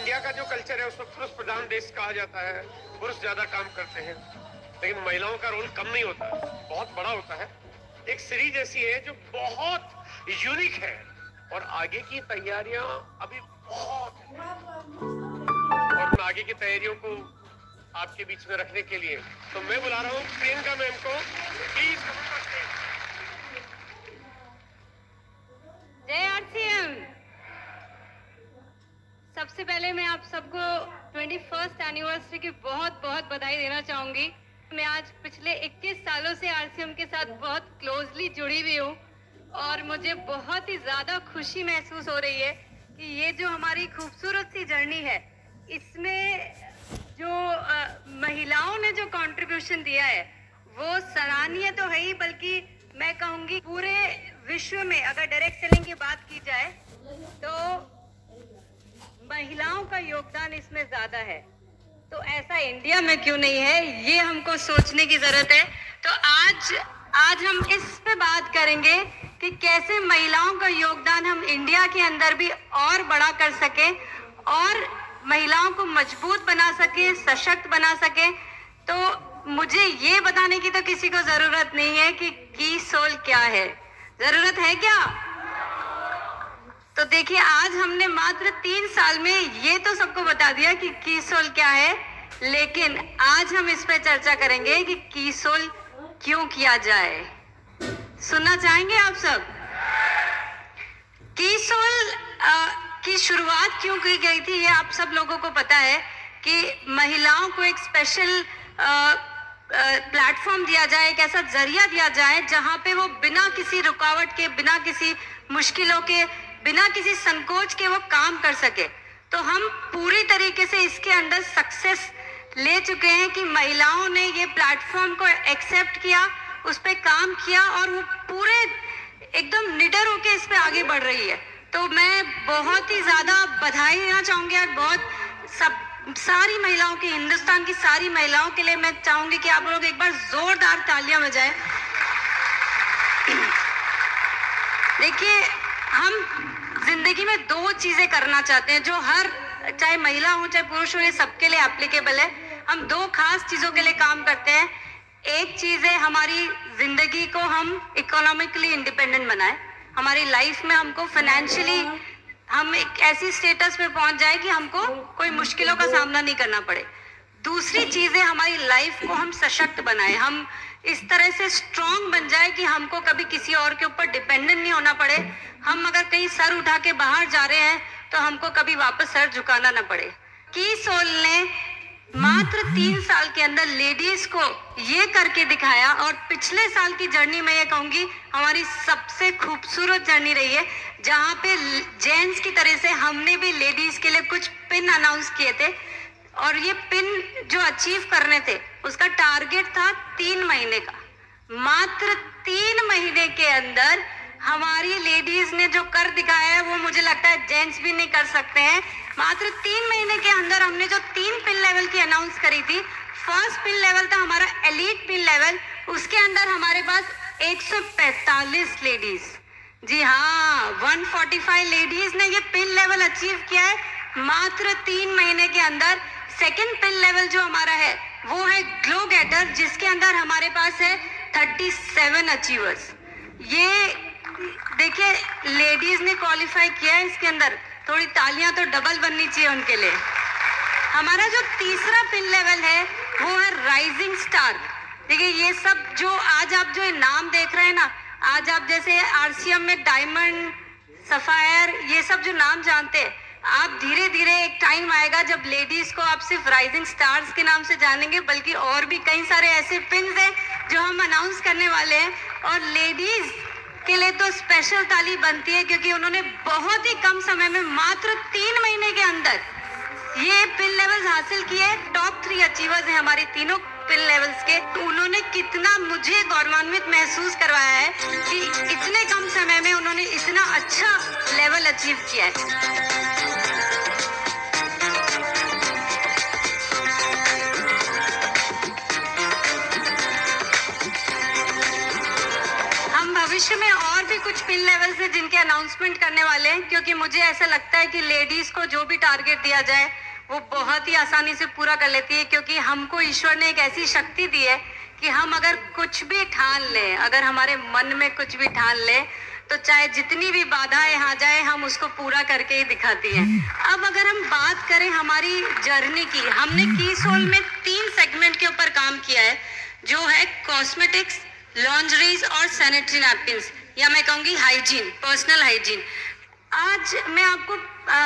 India का जो culture है उसको पुरुष प्रधान देश कहा जाता है, पुरुष ज्यादा काम करते हैं, लेकिन महिलाओं का रोल कम नहीं होता, बहुत बड़ा होता है। एक सीरीज ऐसी है जो बहुत यूनिक है और आगे की तैयारियां अभी बहुत हैं। और आगे की तैयारियों को आपके बीच में रखने के लिए तो मैं बुला रहा हूँ प्रियंका मैम को। प्लीज जय आरसीएम। सबसे पहले मैं आप सबको 21st एनिवर्सरी की बहुत बहुत बधाई देना चाहूंगी। मैं आज पिछले 21 सालों से आरसीएम के साथ बहुत क्लोजली जुड़ी हुई हूँ और मुझे बहुत ही ज्यादा खुशी महसूस हो रही है कि ये जो हमारी खूबसूरत सी जर्नी है इसमें जो महिलाओं ने जो कंट्रीब्यूशन दिया है वो सराहनीय तो है ही, बल्कि मैं कहूंगी पूरे विश्व में अगर डायरेक्ट सेलिंग की बात की जाए तो महिलाओं का योगदान इसमें ज्यादा है। तो ऐसा इंडिया में क्यों नहीं है, ये हमको सोचने की जरूरत है। तो आज हम इस पे बात करेंगे कि कैसे महिलाओं का योगदान हम इंडिया के अंदर भी और बड़ा कर सके और महिलाओं को मजबूत बना सके, सशक्त बना सके। तो मुझे ये बताने की तो किसी को जरूरत नहीं है कि की सोल क्या है, जरूरत है क्या? तो देखिए, आज हमने मात्र 3 साल में ये तो सबको बता दिया कि की सोल क्या है, लेकिन आज हम इस पे चर्चा करेंगे कि की सोल क्यों किया जाए। सुनना चाहेंगे आप सब? की सोल की शुरुआत क्यों की गई थी, ये आप सब लोगों को पता है कि महिलाओं को एक स्पेशल प्लेटफॉर्म दिया जाए, एक ऐसा जरिया दिया जाए जहां पे वो बिना किसी रुकावट के, बिना किसी मुश्किलों के, बिना किसी संकोच के वो काम कर सके। तो हम पूरी तरीके से इसके अंदर सक्सेस ले चुके हैं कि महिलाओं ने ये प्लेटफॉर्म को एक्सेप्ट किया, उस पर काम किया और वो पूरे एकदम निडर होके इस पे आगे बढ़ रही है। तो मैं बहुत ही ज्यादा बधाई देना चाहूंगी और बहुत सारी महिलाओं की, हिंदुस्तान की सारी महिलाओं के लिए मैं चाहूंगी कि आप लोग एक बार जोरदार तालियां बजाएं। देखिए, हम जिंदगी में 2 चीजें करना चाहते हैं जो हर, चाहे महिला हो चाहे पुरुष हो, ये सबके लिए एप्लीकेबल है। हम 2 खास चीजों के लिए काम करते हैं। एक चीज है हमारी जिंदगी को हम इकोनॉमिकली इंडिपेंडेंट बनाए, हमारी लाइफ में हमको फाइनेंशियली हम एक ऐसी स्टेटस पे पहुंच जाए कि हमको कोई मुश्किलों का सामना नहीं करना पड़े। दूसरी चीज है हमारी लाइफ को हम सशक्त बनाए, हम इस तरह से स्ट्रांग बन जाए कि हमको कभी किसी और के ऊपर डिपेंडेंट नहीं होना पड़े। हम अगर कहीं सर उठा के बाहर जा रहे हैं तो हमको कभी वापस सर झुकाना ना पड़े। की सोल ने मात्र 3 साल के अंदर लेडीज को ये करके दिखाया और पिछले साल की जर्नी में ये कहूंगी हमारी सबसे खूबसूरत जर्नी रही है, जहाँ पे जेंट्स की तरह से हमने भी लेडीज के लिए कुछ पिन अनाउंस किए थे और ये पिन जो अचीव करने थे उसका टारगेट था 3 महीने का। मात्र 3 महीने के अंदर हमारी लेडीज ने जो कर दिखाया है वो मुझे लगता है जेंट्स भी नहीं कर सकते हैं। मात्र 3 महीने के अंदर हमने जो 3 पिन लेवल की अनाउंस करी थी, फर्स्ट पिन लेवल था हमारा एलीट पिन लेवल, उसके अंदर हमारे पास 145 लेडीज, जी हाँ 145 लेडीज ने ये पिन लेवल अचीव किया है मात्र 3 महीने के अंदर। सेकेंड पिन लेवल जो हमारा है वो है ग्लो गेटर, जिसके अंदर हमारे पास है 37 अचीवर्स। ये देखिए, लेडीज ने क्वालिफाई किया है इसके अंदर, थोड़ी तालियां तो डबल बननी चाहिए उनके लिए। हमारा जो तीसरा पिन लेवल है वो है राइजिंग स्टार। देखिए, ये सब जो आज आप जो नाम देख रहे हैं ना, आज आप जैसे आरसीएम में डायमंड, सफायर, ये सब जो नाम जानते हैं, आप धीरे धीरे एक टाइम आएगा जब लेडीज को आप सिर्फ राइजिंग स्टार्स के नाम से जानेंगे, बल्कि और भी कई सारे ऐसे पिन्स हैं जो हम अनाउंस करने वाले हैं। और लेडीज के लिए तो स्पेशल ताली बनती है क्योंकि उन्होंने बहुत ही कम समय में मात्र 3 महीने के अंदर ये पिन लेवल्स हासिल किए। टॉप 3 अचीवर्स हैं हमारी तीनों पिन लेवल्स के। तो उन्होंने कितना मुझे गौरवान्वित महसूस करवाया है कि इतने कम समय में उन्होंने इतना अच्छा लेवल अचीव किया है। भविष्य में और भी कुछ पिन लेवल से जिनके अनाउंसमेंट करने वाले हैं, क्योंकि मुझे ऐसा लगता है कि लेडीज को जो भी टारगेट दिया जाए वो बहुत ही आसानी से पूरा कर लेती है, क्योंकि हमको ईश्वर ने एक ऐसी शक्ति दी है कि हम अगर कुछ भी ठान लें, अगर हमारे मन में कुछ भी ठान लें, तो चाहे जितनी भी बाधाएं आ जाए हम उसको पूरा करके ही दिखाती हैं। अब अगर हम बात करें हमारी जर्नी की, हमने कीसोल में 3 सेगमेंट के ऊपर काम किया है, जो है कॉस्मेटिक्स, लॉन्जरीज और सैनिटरी नैपकिन्स, या मैं कहूँगी हाइजीन, पर्सनल हाइजीन। आज मैं आपको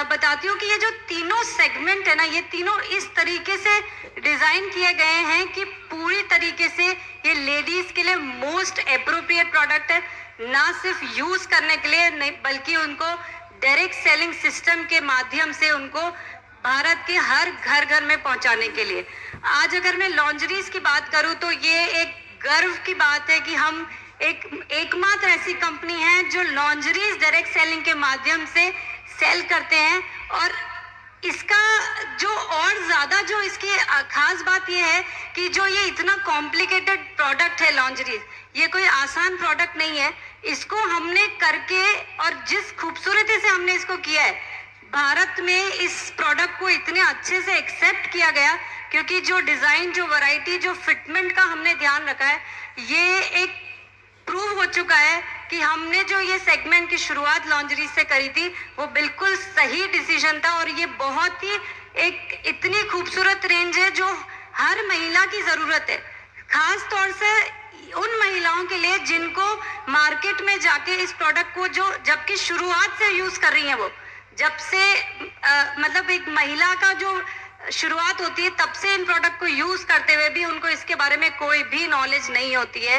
बताती हूँ कि ये जो तीनों सेगमेंट है ना, ये तीनों इस तरीके से डिजाइन किए गए हैं कि पूरी तरीके से ये लेडीज के लिए मोस्ट एप्रोप्रिएट प्रोडक्ट है, ना सिर्फ यूज करने के लिए नहीं, बल्कि उनको डायरेक्ट सेलिंग सिस्टम के माध्यम से उनको भारत के हर घर घर में पहुंचाने के लिए। आज अगर मैं लॉन्जरीज की बात करूं तो ये एक गर्व की बात है कि हम एकमात्र ऐसी कंपनी है जो लॉन्जरीज डायरेक्ट सेलिंग के माध्यम से सेल करते हैं। और इसका जो और ज्यादा जो इसकी खास बात ये है कि जो ये इतना कॉम्प्लिकेटेड प्रोडक्ट है लॉन्जरीज, ये कोई आसान प्रोडक्ट नहीं है। इसको हमने करके और जिस खूबसूरती से हमने इसको किया है, भारत में इस प्रोडक्ट को इतने अच्छे से एक्सेप्ट किया गया, क्योंकि जो डिजाइन, जो वैरायटी, जो फिटमेंट का हमने ध्यान रखा है, ये एक प्रूव हो चुका है कि हमने जो ये सेगमेंट की शुरुआत लॉन्जरी से करी थी वो बिल्कुल सही डिसीजन था। और ये बहुत ही एक इतनी खूबसूरत रेंज है जो हर महिला की जरूरत है, खास तौर से उन महिलाओं के लिए जिनको मार्केट में जाके इस प्रोडक्ट को जो जबकि शुरुआत से यूज कर रही है, वो जब से मतलब एक महिला का जो शुरुआत होती है तब से इन प्रोडक्ट को यूज करते हुए भी उनको इसके बारे में कोई भी नॉलेज नहीं होती है।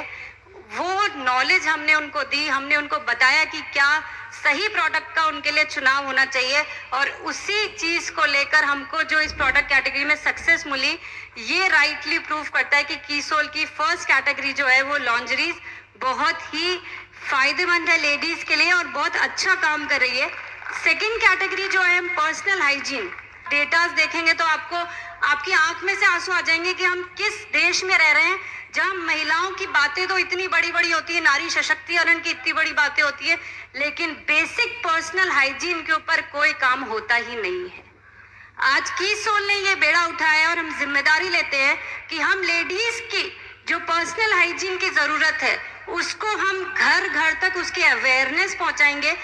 वो नॉलेज हमने उनको दी, हमने उनको बताया कि क्या सही प्रोडक्ट का उनके लिए चुनाव होना चाहिए, और उसी चीज को लेकर हमको जो इस प्रोडक्ट कैटेगरी में सक्सेस मिली, ये राइटली प्रूव करता है कि कीसोल की फर्स्ट कैटेगरी जो है वो लॉन्जरीज बहुत ही फायदेमंद है लेडीज के लिए और बहुत अच्छा काम कर रही है। सेकेंड कैटेगरी जो है पर्सनल हाइजीन, डेटास देखेंगे तो आपको आपकी आंख में से आंसू आ जाएंगे कि हम किस देश में रह रहे हैं जहां महिलाओं की बातें तो इतनी बड़ी बड़ी होती है, नारी सशक्तिकरण की इतनी बड़ी बातें होती है, लेकिन बेसिक पर्सनल हाइजीन के ऊपर कोई काम होता ही नहीं है। आज कीसोल ने ये बेड़ा उठाया है और हम जिम्मेदारी लेते हैं कि हम लेडीज की जो पर्सनल हाइजीन की जरूरत है उसको हम घर घर तक उसकी अवेयरनेस पहुंचाएंगे।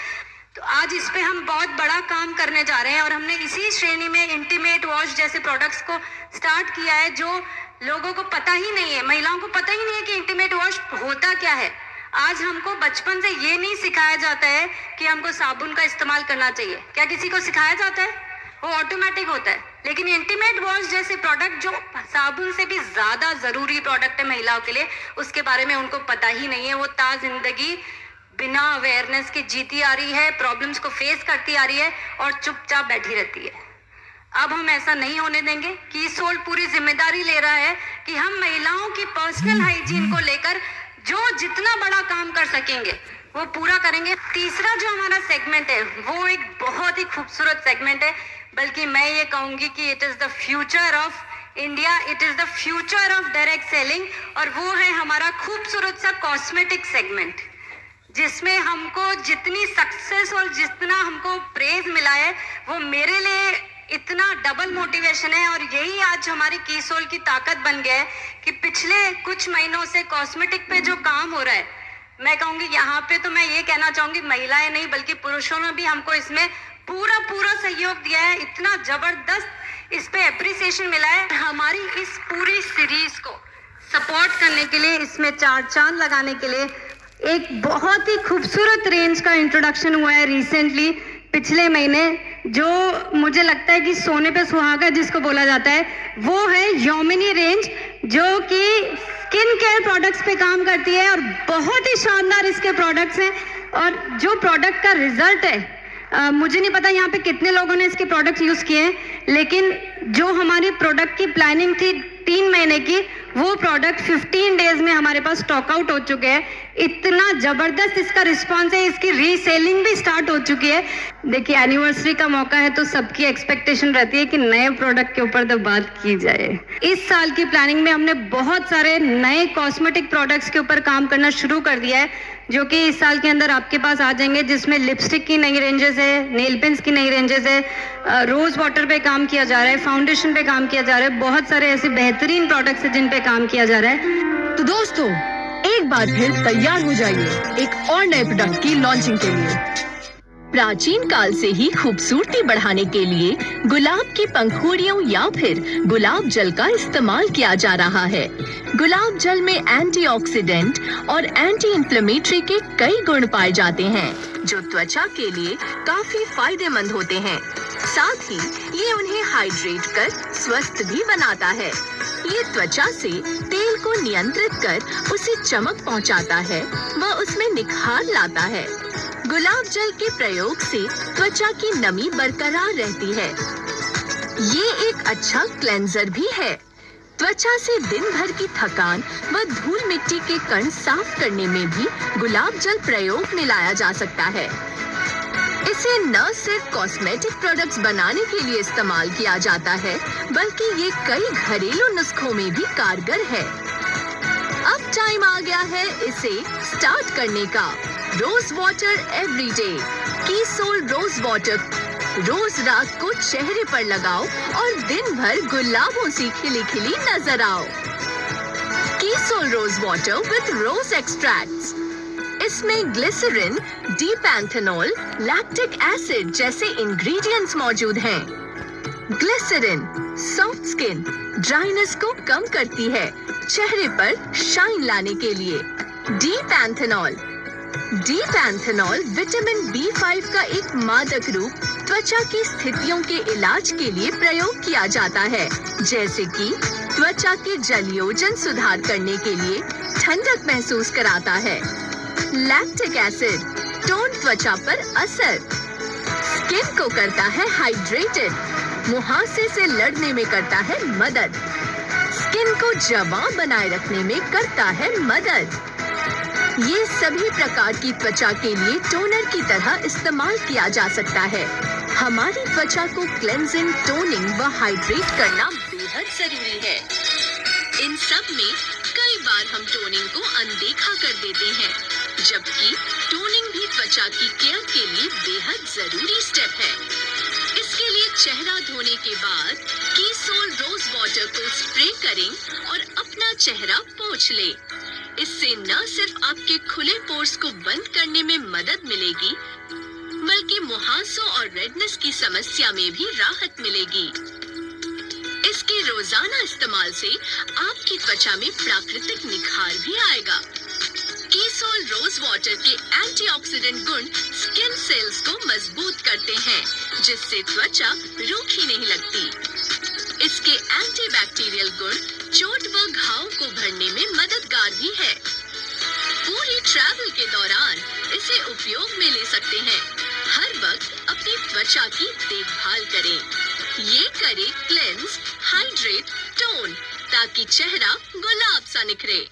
तो आज इस पे हम बहुत बड़ा काम करने जा रहे हैं और हमने इसी श्रेणी में इंटीमेट वॉश जैसे प्रोडक्ट्स को स्टार्ट किया है, जो लोगों को पता ही नहीं है, महिलाओं को पता ही नहीं है कि इंटीमेट वॉश होता क्या है। आज हमको बचपन से ये नहीं सिखाया जाता है कि हमको साबुन का इस्तेमाल करना चाहिए। क्या किसी को सिखाया जाता है? वो ऑटोमेटिक होता है। लेकिन इंटीमेट वॉश जैसे प्रोडक्ट जो साबुन से भी ज्यादा जरूरी प्रोडक्ट है महिलाओं के लिए, उसके बारे में उनको पता ही नहीं है। वो जिंदगी बिना अवेयरनेस के जीती आ रही है, प्रॉब्लम्स को फेस करती आ रही है और चुपचाप बैठी रहती है। अब हम ऐसा नहीं होने देंगे। कीसोल पूरी जिम्मेदारी ले रहा है कि हम महिलाओं की पर्सनल हाइजीन को लेकर जो जितना बड़ा काम कर सकेंगे वो पूरा करेंगे। तीसरा जो हमारा सेगमेंट है वो एक बहुत ही खूबसूरत सेगमेंट है, बल्कि मैं ये कहूंगी कि it is the future of India, it is the future of direct selling, और वो है हमारा खूबसूरत सा कॉस्मेटिक सेगमेंट, जिसमें हमको जितनी सक्सेस और जितना हमको प्रेज मिला है वो मेरे लिए इतना डबल मोटिवेशन है। और यही आज हमारी कीसोल की ताकत बन गया है कि पिछले कुछ महीनों से कॉस्मेटिक पे जो काम हो रहा है, मैं कहूंगी यहाँ पे तो मैं ये कहना चाहूंगी महिलाएं नहीं बल्कि पुरुषों ने भी हमको इसमें पूरा सहयोग दिया है। इतना जबरदस्त इस पे एप्रिसिएशन मिला है। हमारी इस पूरी सीरीज को सपोर्ट करने के लिए, इसमें 4 चांद लगाने के लिए एक बहुत ही खूबसूरत रेंज का इंट्रोडक्शन हुआ है रिसेंटली, पिछले महीने, जो मुझे लगता है कि सोने पे सुहागा जिसको बोला जाता है, वो है योमिनी रेंज, जो कि स्किन केयर प्रोडक्ट्स पे काम करती है और बहुत ही शानदार इसके प्रोडक्ट्स हैं। और जो प्रोडक्ट का रिजल्ट है, मुझे नहीं पता यहाँ पे कितने लोगों ने इसके प्रोडक्ट्स यूज किए हैं, लेकिन जो हमारी प्रोडक्ट की प्लानिंग थी 3 महीने की, वो प्रोडक्ट 15 डेज में हमारे पास स्टॉक आउट हो चुके हैं। इतना जबरदस्त इसका रिस्पॉन्स है, इसकी रीसेलिंग भी स्टार्ट हो चुकी है। देखिए एनिवर्सरी का मौका है तो सबकी एक्सपेक्टेशन रहती है कि नए प्रोडक्ट के ऊपर तो बात की जाए। इस साल की प्लानिंग में हमने बहुत सारे नए कॉस्मेटिक प्रोडक्ट्स के ऊपर काम करना शुरू कर दिया है, जो कि इस साल के अंदर आपके पास आ जाएंगे, जिसमें लिपस्टिक की नई रेंजेस है, नेल पेंस की नई रेंजेस है, रोज वाटर पे काम किया जा रहा है, फाउंडेशन पे काम किया जा रहा है, बहुत सारे ऐसे बेहतरीन प्रोडक्ट्स हैं जिन पे काम किया जा रहा है। तो दोस्तों एक बार फिर तैयार हो जाइए एक और नए प्रोडक्ट की लॉन्चिंग के लिए। प्राचीन काल से ही खूबसूरती बढ़ाने के लिए गुलाब की पंखुड़ियों या फिर गुलाब जल का इस्तेमाल किया जा रहा है। गुलाब जल में एंटीऑक्सीडेंट और एंटी इंफ्लेमेटरी के कई गुण पाए जाते हैं जो त्वचा के लिए काफी फायदेमंद होते हैं। साथ ही ये उन्हें हाइड्रेट कर स्वस्थ भी बनाता है। ये त्वचा से तेल को नियंत्रित कर उसे चमक पहुंचाता है व उसमें निखार लाता है। गुलाब जल के प्रयोग से त्वचा की नमी बरकरार रहती है। ये एक अच्छा क्लेंजर भी है। त्वचा से दिन भर की थकान व धूल मिट्टी के कण साफ करने में भी गुलाब जल प्रयोग में लाया जा सकता है। इसे न सिर्फ कॉस्मेटिक प्रोडक्ट्स बनाने के लिए इस्तेमाल किया जाता है, बल्कि ये कई घरेलू नुस्खों में भी कारगर है। अब टाइम आ गया है इसे स्टार्ट करने का। रोज वाटर एवरीडे कीसोल रोज वाटर रोज रात को चेहरे पर लगाओ और दिन भर गुलाबों सी खिली खिली नजर आओ। कीसोल rose water with rose extracts. इसमें ग्लिसरीन, डीपैंथेनॉल, लैक्टिक एसिड जैसे इंग्रेडिएंट्स मौजूद हैं। ग्लिसरीन सॉफ्ट स्किन ड्राइनेस को कम करती है, चेहरे पर शाइन लाने के लिए। डीपैंथेनॉल विटामिन B5 का एक मादक रूप त्वचा की स्थितियों के इलाज के लिए प्रयोग किया जाता है, जैसे कि त्वचा के जलयोजन सुधार करने के लिए ठंडक महसूस कराता है। लैक्टिक एसिड टोन त्वचा पर असर, स्किन को करता है हाइड्रेटेड, मुहासे से लड़ने में करता है मदद, स्किन को जवां बनाए रखने में करता है मदद। ये सभी प्रकार की त्वचा के लिए टोनर की तरह इस्तेमाल किया जा सकता है। हमारी त्वचा को क्लेंजिंग, टोनिंग व हाइड्रेट करना बेहद जरूरी है। इन सब में कई बार हम टोनिंग को अनदेखा कर देते हैं, जबकि टोनिंग भी त्वचा की केयर के लिए बेहद जरूरी स्टेप है। इसके लिए चेहरा धोने के बाद कीसोल रोज वाटर को स्प्रे करें और अपना चेहरा पोंछ लें। इससे न सिर्फ आपके खुले पोर्स को बंद करने में मदद मिलेगी, बल्कि मुहासों और रेडनेस की समस्या में भी राहत मिलेगी। इसके रोजाना इस्तेमाल से आपकी त्वचा में प्राकृतिक निखार भी आएगा। कीसोल रोज वाटर के एंटीऑक्सीडेंट गुण स्किन सेल्स को मजबूत करते हैं, जिससे त्वचा रूखी नहीं लगती। इसके एंटीबैक्टीरियल गुण चोट व घाव को भरने में मददगार भी है। पूरी ट्रैवल के दौरान इसे उपयोग में ले सकते हैं। हर वक्त अपनी त्वचा की देखभाल करें। ये करे क्लेंस, हाइड्रेट, टोन, ताकि चेहरा गुलाब सा निखरे।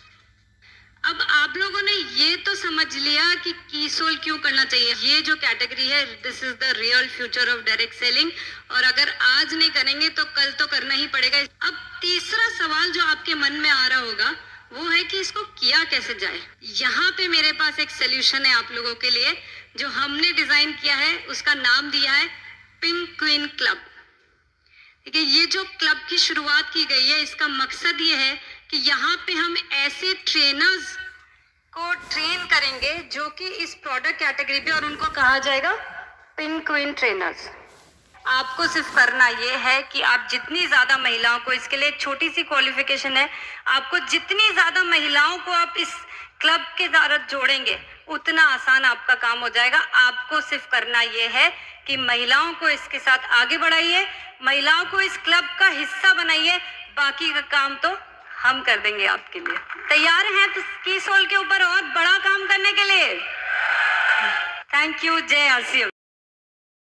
अब आप लोगों ने ये तो समझ लिया कि कीसोल क्यों करना चाहिए। ये जो कैटेगरी है, this is the real future of direct selling, और अगर आज नहीं करेंगे तो कल तो करना ही पड़ेगा। अब तीसरा सवाल जो आपके मन में आ रहा होगा वो है कि इसको किया कैसे जाए। यहाँ पे मेरे पास एक सोल्यूशन है आप लोगों के लिए, जो हमने डिजाइन किया है, उसका नाम दिया है पिंक क्वीन क्लब। देखिए, ये जो क्लब की शुरुआत की गई है, इसका मकसद ये है कि यहाँ पे हम ऐसे ट्रेनर्स को ट्रेन करेंगे जो कि इस प्रोडक्ट कैटेगरी पे, और उनको कहा जाएगा पिंक क्वीन ट्रेनर्स। आपको सिर्फ करना ये है कि आप जितनी ज्यादा महिलाओं को, इसके लिए एक छोटी सी क्वालिफिकेशन है, आपको जितनी ज्यादा महिलाओं को आप इस क्लब के द्वारा जोड़ेंगे उतना आसान आपका काम हो जाएगा। आपको सिर्फ करना ये है कि महिलाओं को इसके साथ आगे बढ़ाइए, महिलाओं को इस क्लब का हिस्सा बनाइए, बाकी का काम तो हम कर देंगे आपके लिए। तैयार हैं तो कीसोल के ऊपर और बड़ा काम करने के लिए? Thank you. जय RCM।